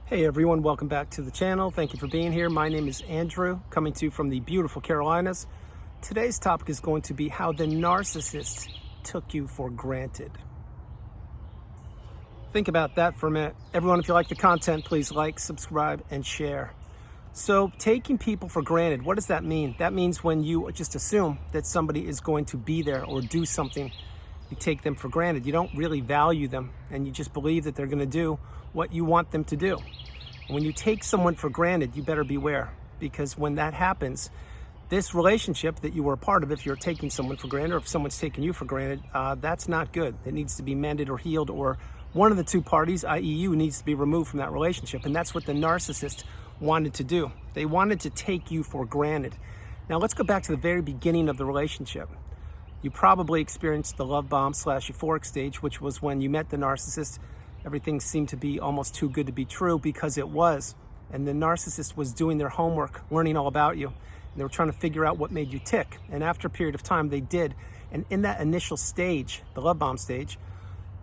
Hey everyone, welcome back to the channel. Thank you for being here. My name is Andrew, coming to you from the beautiful Carolinas. Today's topic is going to be how the narcissist took you for granted. Think about that for a minute. Everyone, if you like the content, please like, subscribe, and share. So taking people for granted, what does that mean? That means when you just assume that somebody is going to be there or do something, you take them for granted. You don't really value them, and you just believe that they're going to do what you want them to do. And when you take someone for granted, you better beware, because when that happens, this relationship that you were a part of, if you're taking someone for granted or if someone's taking you for granted, that's not good. It needs to be mended or healed, or one of the two parties, i.e. you, needs to be removed from that relationship. And that's what the narcissist wanted to do. They wanted to take you for granted. Now let's go back to the very beginning of the relationship. You probably experienced the love bomb / euphoric stage, which was when you met the narcissist. Everything seemed to be almost too good to be true, because it was. And the narcissist was doing their homework, learning all about you. And they were trying to figure out what made you tick. And after a period of time, they did. And in that initial stage, the love bomb stage,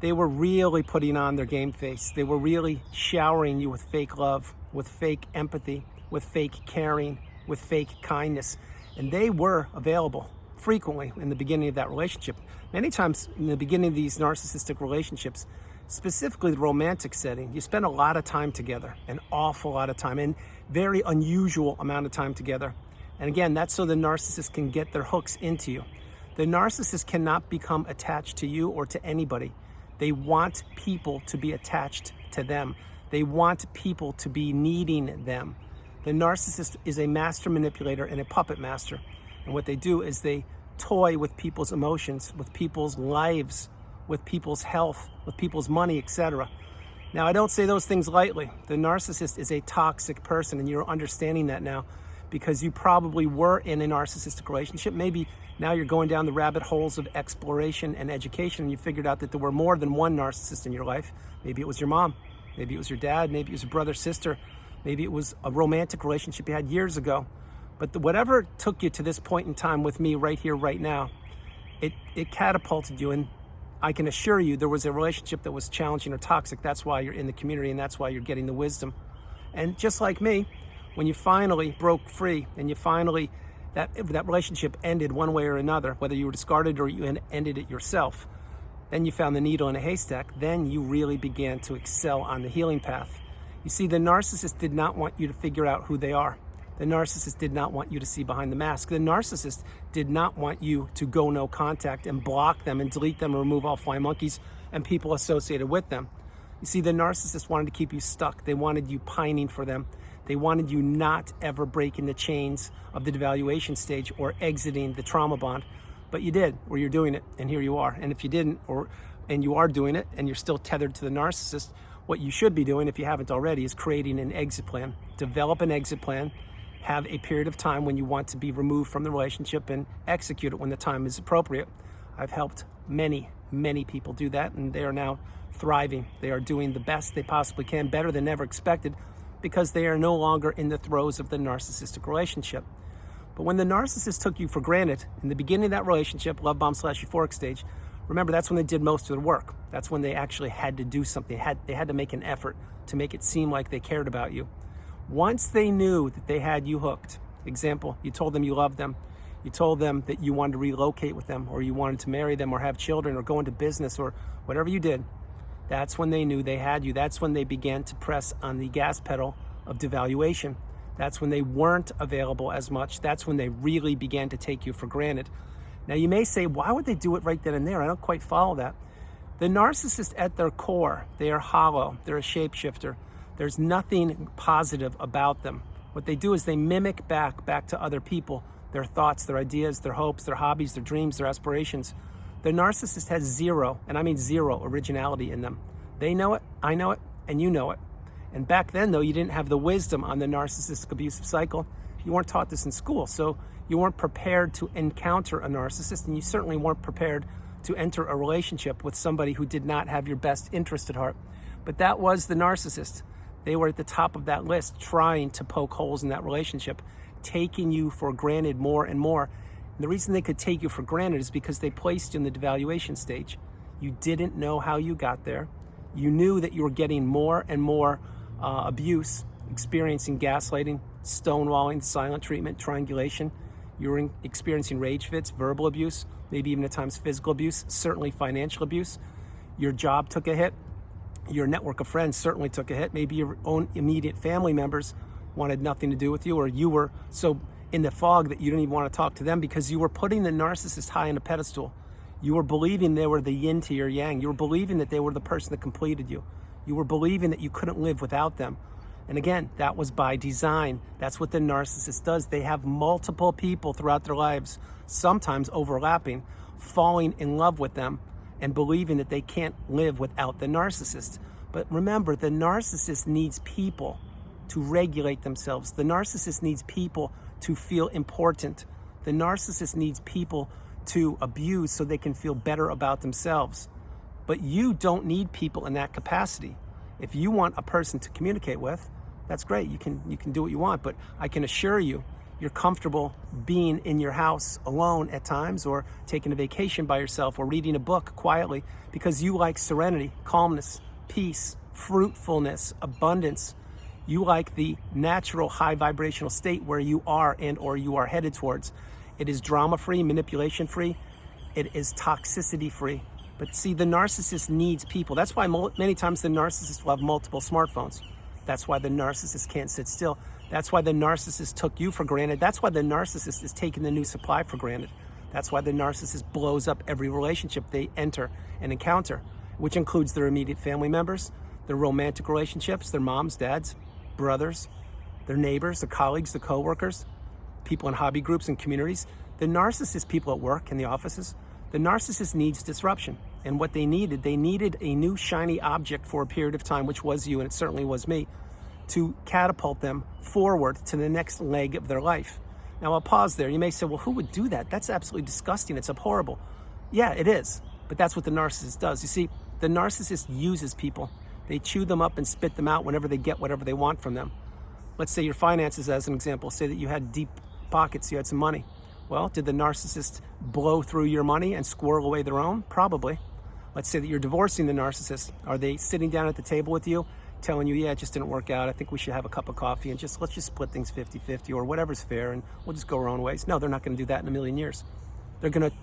they were really putting on their game face. They were really showering you with fake love, with fake empathy, with fake caring, with fake kindness. And they were available frequently in the beginning of that relationship. Many times in the beginning of these narcissistic relationships, specifically the romantic setting, you spend a lot of time together, an awful lot of time, and very unusual amount of time together. And again, that's so the narcissist can get their hooks into you. The narcissist cannot become attached to you or to anybody. They want people to be attached to them. They want people to be needing them. The narcissist is a master manipulator and a puppet master. And what they do is they toy with people's emotions, with people's lives, with people's health, with people's money, etc. Now, I don't say those things lightly. The narcissist is a toxic person, and you're understanding that now because you probably were in a narcissistic relationship. Maybe now you're going down the rabbit holes of exploration and education, and you figured out that there were more than one narcissist in your life. Maybe it was your mom, maybe it was your dad, maybe it was your brother, sister, maybe it was a romantic relationship you had years ago. But whatever took you to this point in time with me right here, right now, it catapulted you. And I can assure you there was a relationship that was challenging or toxic. That's why you're in the community, and that's why you're getting the wisdom. And just like me, when you finally broke free and you finally, that relationship ended one way or another, whether you were discarded or you ended it yourself, then you found the needle in a haystack, then you really began to excel on the healing path. You see, the narcissist did not want you to figure out who they are. The narcissist did not want you to see behind the mask. The narcissist did not want you to go no contact and block them and delete them and remove all flying monkeys and people associated with them. You see, the narcissist wanted to keep you stuck. They wanted you pining for them. They wanted you not ever breaking the chains of the devaluation stage or exiting the trauma bond. But you did, or you're doing it, and here you are. And if you didn't, and you are doing it, and you're still tethered to the narcissist, what you should be doing, if you haven't already, is creating an exit plan. Develop an exit plan. Have a period of time when you want to be removed from the relationship and execute it when the time is appropriate. I've helped many, many people do that, and they are now thriving. They are doing the best they possibly can, better than ever expected, because they are no longer in the throes of the narcissistic relationship. But when the narcissist took you for granted in the beginning of that relationship, love bomb / euphoric stage, remember, that's when they did most of the work. That's when they actually had to do something. They had to make an effort to make it seem like they cared about you. Once they knew that they had you hooked, example, you told them you loved them, you told them that you wanted to relocate with them, or you wanted to marry them or have children or go into business or whatever you did, that's when they knew they had you. That's when they began to press on the gas pedal of devaluation. That's when they weren't available as much. That's when they really began to take you for granted. Now you may say, why would they do it right then and there? I don't quite follow that. The narcissist at their core, they are hollow. They're a shapeshifter. There's nothing positive about them. What they do is they mimic back to other people, their thoughts, their ideas, their hopes, their hobbies, their dreams, their aspirations. The narcissist has zero, and I mean zero, originality in them. They know it, I know it, and you know it. And back then, though, you didn't have the wisdom on the narcissistic abusive cycle. You weren't taught this in school, so you weren't prepared to encounter a narcissist, and you certainly weren't prepared to enter a relationship with somebody who did not have your best interest at heart. But that was the narcissist. They were at the top of that list, trying to poke holes in that relationship, taking you for granted more and more. And the reason they could take you for granted is because they placed you in the devaluation stage. You didn't know how you got there. You knew that you were getting more and more abuse, experiencing gaslighting, stonewalling, silent treatment, triangulation. You were experiencing rage fits, verbal abuse, maybe even at times physical abuse, certainly financial abuse. Your job took a hit. Your network of friends certainly took a hit. Maybe your own immediate family members wanted nothing to do with you, or you were so in the fog that you didn't even want to talk to them because you were putting the narcissist high on a pedestal. You were believing they were the yin to your yang. You were believing that they were the person that completed you. You were believing that you couldn't live without them. And again, that was by design. That's what the narcissist does. They have multiple people throughout their lives, sometimes overlapping, falling in love with them and believing that they can't live without the narcissist. But remember, the narcissist needs people to regulate themselves. The narcissist needs people to feel important. The narcissist needs people to abuse so they can feel better about themselves. But you don't need people in that capacity. If you want a person to communicate with, that's great. You can do what you want, but I can assure you, you're comfortable being in your house alone at times, or taking a vacation by yourself, or reading a book quietly because you like serenity, calmness, peace, fruitfulness, abundance. You like the natural high vibrational state where you are and or you are headed towards. It is drama-free, manipulation-free. It is toxicity-free. But see, the narcissist needs people. That's why many times the narcissist will have multiple smartphones. That's why the narcissist can't sit still. That's why the narcissist took you for granted. That's why the narcissist is taking the new supply for granted. That's why the narcissist blows up every relationship they enter and encounter, which includes their immediate family members, their romantic relationships, their moms, dads, brothers, their neighbors, their colleagues, their coworkers, people in hobby groups and communities, the narcissist people at work in the offices. The narcissist needs disruption. And what they needed a new shiny object for a period of time, which was you, and it certainly was me, to catapult them forward to the next leg of their life. Now I'll pause there. You may say, well, who would do that? That's absolutely disgusting. It's abhorrible. Yeah, it is. But that's what the narcissist does. You see, the narcissist uses people. They chew them up and spit them out whenever they get whatever they want from them. Let's say your finances, as an example. Say that you had deep pockets, you had some money. Well, did the narcissist blow through your money and squirrel away their own? Probably. Let's say that you're divorcing the narcissist. Are they sitting down at the table with you, telling you, yeah, it just didn't work out. I think we should have a cup of coffee and let's just split things 50-50 or whatever's fair, and we'll just go our own ways. No, they're not going to do that in a million years. They're going to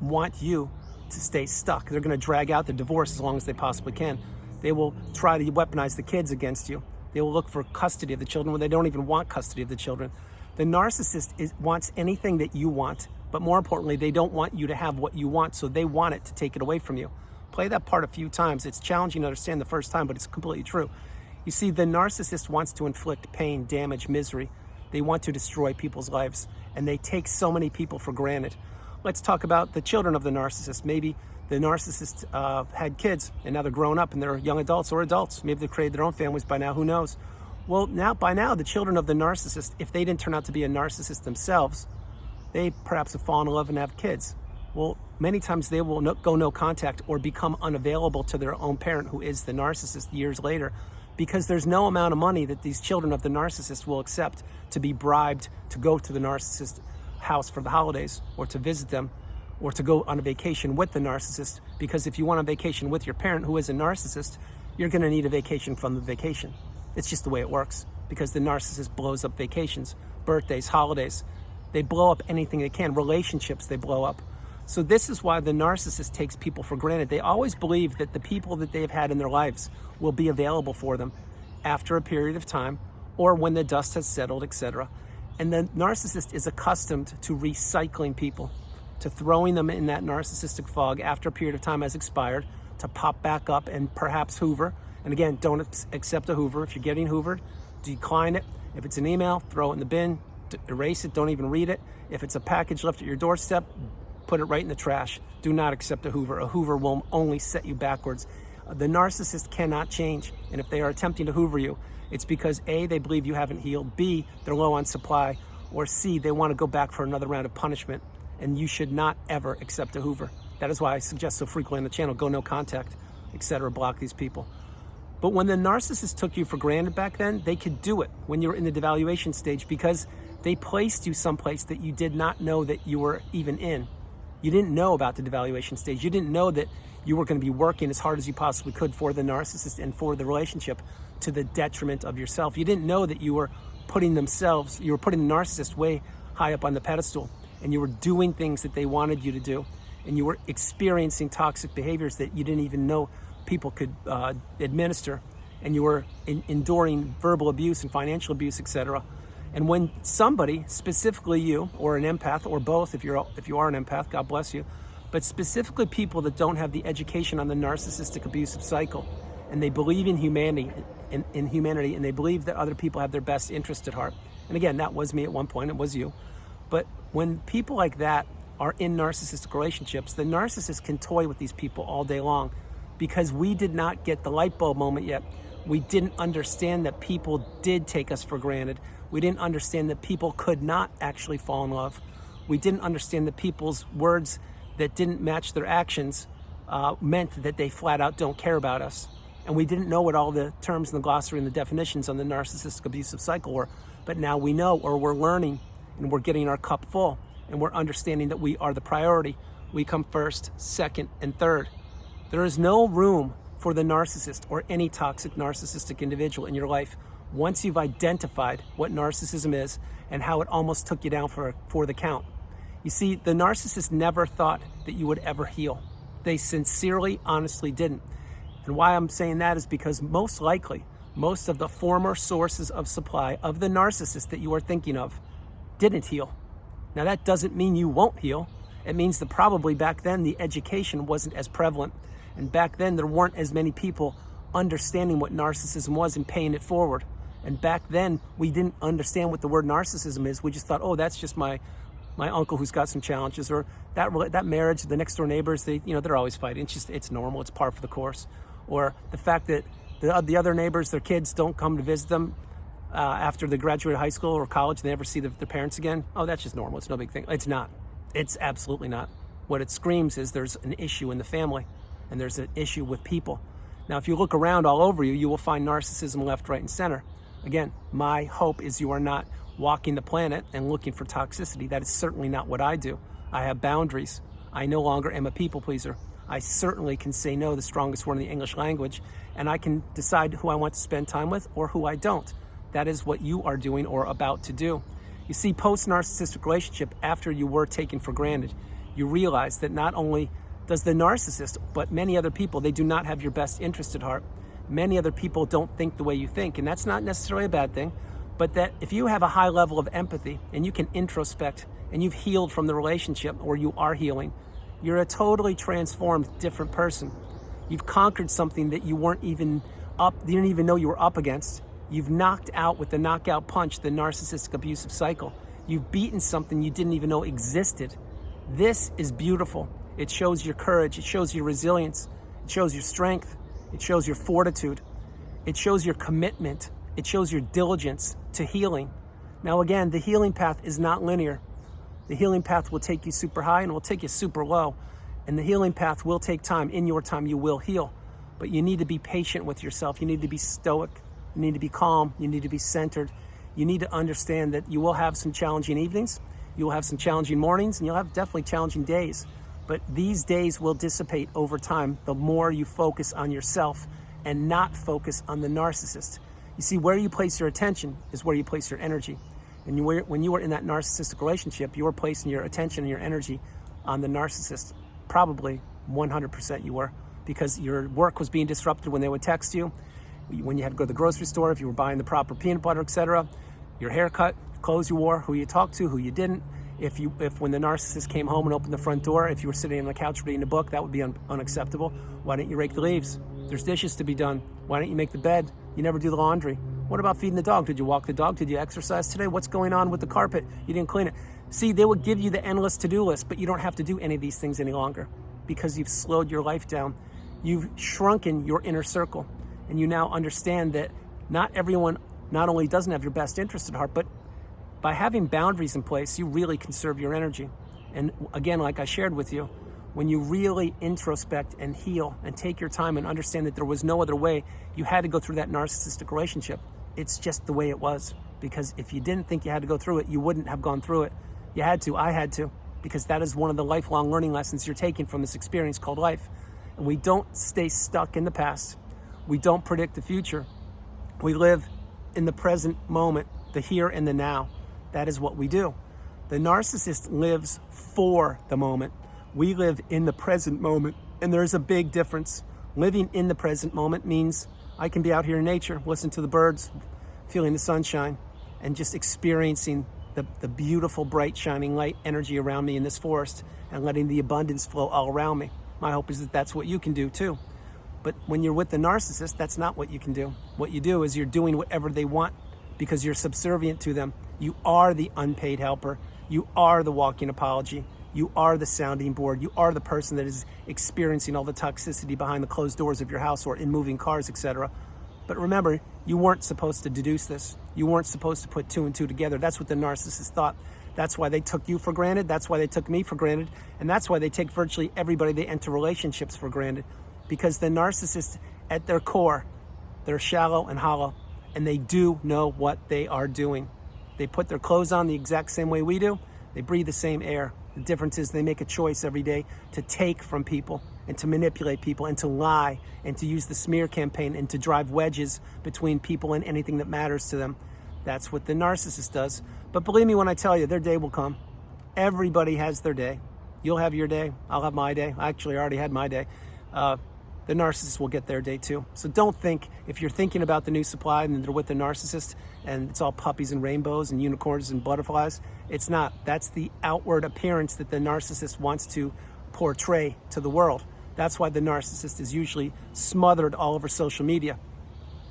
want you to stay stuck. They're going to drag out the divorce as long as they possibly can. They will try to weaponize the kids against you. They will look for custody of the children when they don't even want custody of the children. The narcissist wants anything that you want, but more importantly, they don't want you to have what you want, so they want it to take it away from you. Play that part a few times. It's challenging to understand the first time, but it's completely true. You see, the narcissist wants to inflict pain, damage, misery. They want to destroy people's lives, and they take so many people for granted. Let's talk about the children of the narcissist. Maybe the narcissist had kids, and now they're grown up, and they're young adults or adults. Maybe they've created their own families by now, who knows? Well, by now, the children of the narcissist, if they didn't turn out to be a narcissist themselves, they perhaps have fallen in love and have kids. Well, many times they will go no contact or become unavailable to their own parent, who is the narcissist, years later, because there's no amount of money that these children of the narcissist will accept to be bribed to go to the narcissist house for the holidays, or to visit them, or to go on a vacation with the narcissist. Because if you want a vacation with your parent who is a narcissist, you're going to need a vacation from the vacation. It's just the way it works, because the narcissist blows up vacations, birthdays, holidays. They blow up anything they can. Relationships, they blow up. So this is why the narcissist takes people for granted. They always believe that the people that they've had in their lives will be available for them after a period of time, or when the dust has settled, etc. And the narcissist is accustomed to recycling people, to throwing them in that narcissistic fog after a period of time has expired, to pop back up and perhaps hoover. And again, don't accept a hoover. If you're getting hoovered, decline it. If it's an email, throw it in the bin, erase it, don't even read it. If it's a package left at your doorstep, put it right in the trash. Do not accept a hoover. A hoover will only set you backwards. The narcissist cannot change. And if they are attempting to hoover you, it's because A, they believe you haven't healed, B, they're low on supply, or C, they want to go back for another round of punishment. And you should not ever accept a hoover. That is why I suggest so frequently on the channel, go no contact, etc. Block these people. But when the narcissist took you for granted back then, they could do it when you were in the devaluation stage, because they placed you someplace that you did not know that you were even in. You didn't know about the devaluation stage. You didn't know that you were going to be working as hard as you possibly could for the narcissist and for the relationship to the detriment of yourself. You didn't know that you were putting the narcissist way high up on the pedestal, and you were doing things that they wanted you to do, and you were experiencing toxic behaviors that you didn't even know people could administer, and you were enduring verbal abuse and financial abuse, etc. And when somebody, specifically you, or an empath, or both, if you are an empath, God bless you, but specifically people that don't have the education on the narcissistic abusive cycle, and they believe in humanity, and they believe that other people have their best interest at heart. And again, that was me at one point, it was you. But when people like that are in narcissistic relationships, the narcissist can toy with these people all day long, because we did not get the light bulb moment yet. We didn't understand that people did take us for granted. We didn't understand that people could not actually fall in love. We didn't understand that people's words that didn't match their actions meant that they flat out don't care about us. And we didn't know what all the terms in the glossary and the definitions on the narcissistic abusive cycle were. But now we know, or we're learning, and we're getting our cup full, and we're understanding that we are the priority. We come first, second, and third. There is no room for the narcissist or any toxic narcissistic individual in your life once you've identified what narcissism is and how it almost took you down for the count. You see, the narcissist never thought that you would ever heal. They sincerely, honestly didn't. And why I'm saying that is because most likely, most of the former sources of supply of the narcissist that you are thinking of didn't heal. Now that doesn't mean you won't heal. It means that probably back then the education wasn't as prevalent. And back then there weren't as many people understanding what narcissism was and paying it forward. And back then we didn't understand what the word narcissism is. We just thought, oh, that's just my uncle who's got some challenges, or that marriage, the next door neighbors, they're always fighting. It's normal. It's par for the course. Or the fact that the other neighbors, their kids don't come to visit them after they graduate high school or college. They never see their parents again. Oh, that's just normal. It's no big thing. It's not. It's absolutely not. What it screams is there's an issue in the family, and there's an issue with people. Now, if you look around all over you, you will find narcissism left, right, and center. Again, my hope is you are not walking the planet and looking for toxicity. That is certainly not what I do. I have boundaries. I no longer am a people pleaser. I certainly can say no, the strongest word in the English language, and I can decide who I want to spend time with or who I don't. That is what you are doing or about to do. You see, post-narcissistic relationship, after you were taken for granted, you realize that not only does the narcissist, but many other people, they do not have your best interest at heart. Many other people don't think the way you think, and that's not necessarily a bad thing, but that if you have a high level of empathy and you can introspect and you've healed from the relationship, or you are healing, you're a totally transformed, different person. You've conquered something that you didn't even know you were up against. You've knocked out with the knockout punch the narcissistic abusive cycle. You've beaten something you didn't even know existed. This is beautiful. It shows your courage. It shows your resilience. It shows your strength. It shows your fortitude. It shows your commitment. It shows your diligence to healing. Now again, the healing path is not linear. The healing path will take you super high and will take you super low. And the healing path will take time. In your time, you will heal. But you need to be patient with yourself. You need to be stoic. You need to be calm. You need to be centered. You need to understand that you will have some challenging evenings. You will have some challenging mornings, and you'll have definitely challenging days. But these days will dissipate over time the more you focus on yourself and not focus on the narcissist. You see, where you place your attention is where you place your energy. And when you were in that narcissistic relationship, you were placing your attention and your energy on the narcissist. Probably 100% you were, because your work was being disrupted when they would text you, when you had to go to the grocery store, if you were buying the proper peanut butter, etc., your haircut, clothes you wore, who you talked to, who you didn't. If when the narcissist came home and opened the front door, if you were sitting on the couch reading a book, that would be unacceptable. Why didn't you rake the leaves? There's dishes to be done. Why don't you make the bed? You never do the laundry. What about feeding the dog? Did you walk the dog? Did you exercise today? What's going on with the carpet? You didn't clean it. See, they would give you the endless to-do list, but you don't have to do any of these things any longer because you've slowed your life down. You've shrunken your inner circle, and you now understand that not everyone not only doesn't have your best interest at heart, but by having boundaries in place, you really conserve your energy. And again, like I shared with you, when you really introspect and heal and take your time and understand that there was no other way, you had to go through that narcissistic relationship. It's just the way it was. Because if you didn't think you had to go through it, you wouldn't have gone through it. You had to, I had to, because that is one of the lifelong learning lessons you're taking from this experience called life. And we don't stay stuck in the past. We don't predict the future. We live in the present moment, the here and the now. That is what we do. The narcissist lives for the moment. We live in the present moment, and there's a big difference. Living in the present moment means I can be out here in nature, listen to the birds, feeling the sunshine, and just experiencing the beautiful, bright, shining light energy around me in this forest and letting the abundance flow all around me. My hope is that that's what you can do too. But when you're with the narcissist, that's not what you can do. What you do is you're doing whatever they want because you're subservient to them. You are the unpaid helper. You are the walking apology. You are the sounding board. You are the person that is experiencing all the toxicity behind the closed doors of your house or in moving cars, etc. But remember, you weren't supposed to deduce this. You weren't supposed to put two and two together. That's what the narcissist thought. That's why they took you for granted. That's why they took me for granted. And that's why they take virtually everybody they enter relationships for granted. Because the narcissist, at their core, they're shallow and hollow. And they do know what they are doing. They put their clothes on the exact same way we do. They breathe the same air. The difference is they make a choice every day to take from people and to manipulate people and to lie and to use the smear campaign and to drive wedges between people and anything that matters to them. That's what the narcissist does. But believe me when I tell you, their day will come. Everybody has their day. You'll have your day. I'll have my day. I actually already had my day. The narcissist will get their day too. So don't think, if you're thinking about the new supply and they're with the narcissist and it's all puppies and rainbows and unicorns and butterflies, it's not. That's the outward appearance that the narcissist wants to portray to the world. That's why the narcissist is usually smothered all over social media.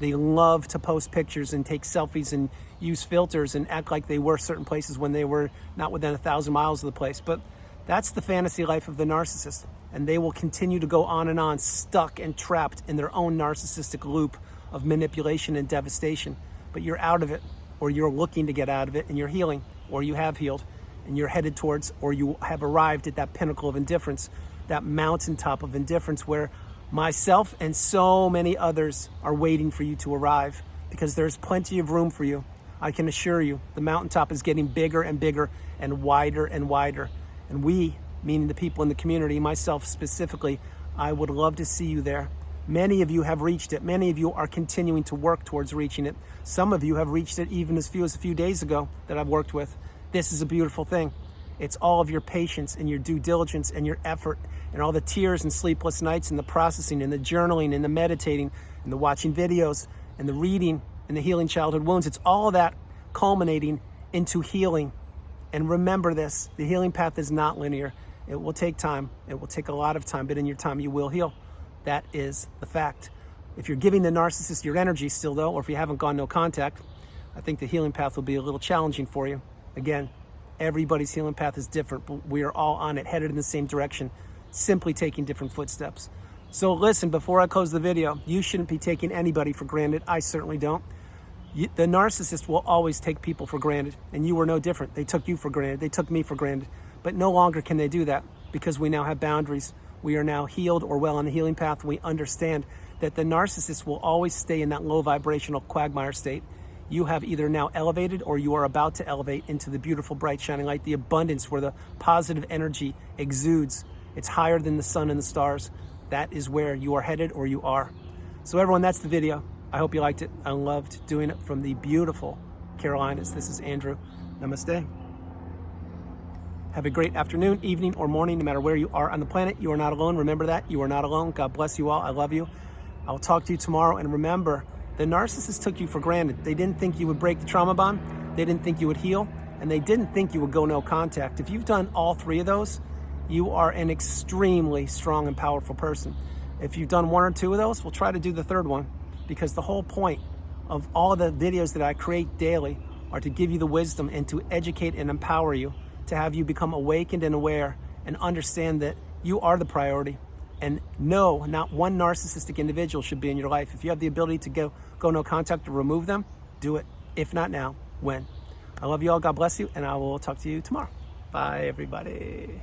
They love to post pictures and take selfies and use filters and act like they were certain places when they were not within 1,000 miles of the place. But that's the fantasy life of the narcissist. And they will continue to go on and on, stuck and trapped in their own narcissistic loop of manipulation and devastation. But you're out of it, or you're looking to get out of it, and you're healing, or you have healed, and you're headed towards, or you have arrived at that pinnacle of indifference, that mountaintop of indifference where myself and so many others are waiting for you to arrive, because there's plenty of room for you. I can assure you, the mountaintop is getting bigger and bigger and wider and wider. And we, meaning the people in the community, myself specifically, I would love to see you there. Many of you have reached it. Many of you are continuing to work towards reaching it. Some of you have reached it even as few as a few days ago that I've worked with. This is a beautiful thing. It's all of your patience and your due diligence and your effort and all the tears and sleepless nights and the processing and the journaling and the meditating and the watching videos and the reading and the healing childhood wounds. It's all of that culminating into healing. And remember this, the healing path is not linear. It will take time. It will take a lot of time, but in your time you will heal. That is the fact. If you're giving the narcissist your energy still though, or if you haven't gone no contact, I think the healing path will be a little challenging for you. Again, everybody's healing path is different, but we are all on it, headed in the same direction, simply taking different footsteps. So listen, before I close the video, you shouldn't be taking anybody for granted. I certainly don't. The narcissist will always take people for granted, and you were no different. They took you for granted. They took me for granted. But no longer can they do that because we now have boundaries. We are now healed or well on the healing path. We understand that the narcissist will always stay in that low vibrational quagmire state. You have either now elevated or you are about to elevate into the beautiful, bright, shining light, the abundance where the positive energy exudes. It's higher than the sun and the stars. That is where you are headed or you are. So everyone, that's the video. I hope you liked it. I loved doing it from the beautiful Carolinas. This is Andrew. Namaste. Have a great afternoon, evening, or morning, no matter where you are on the planet. You are not alone. Remember that. You are not alone. God bless you all. I love you. I'll talk to you tomorrow. And remember, the narcissist took you for granted. They didn't think you would break the trauma bond. They didn't think you would heal. And they didn't think you would go no contact. If you've done all three of those, you are an extremely strong and powerful person. If you've done one or two of those, we'll try to do the third one. Because the whole point of all of the videos that I create daily are to give you the wisdom and to educate and empower you, to have you become awakened and aware and understand that you are the priority. And no, not one narcissistic individual should be in your life. If you have the ability to go no contact or remove them, do it. If not now, when? I love you all. God bless you. And I will talk to you tomorrow. Bye, everybody.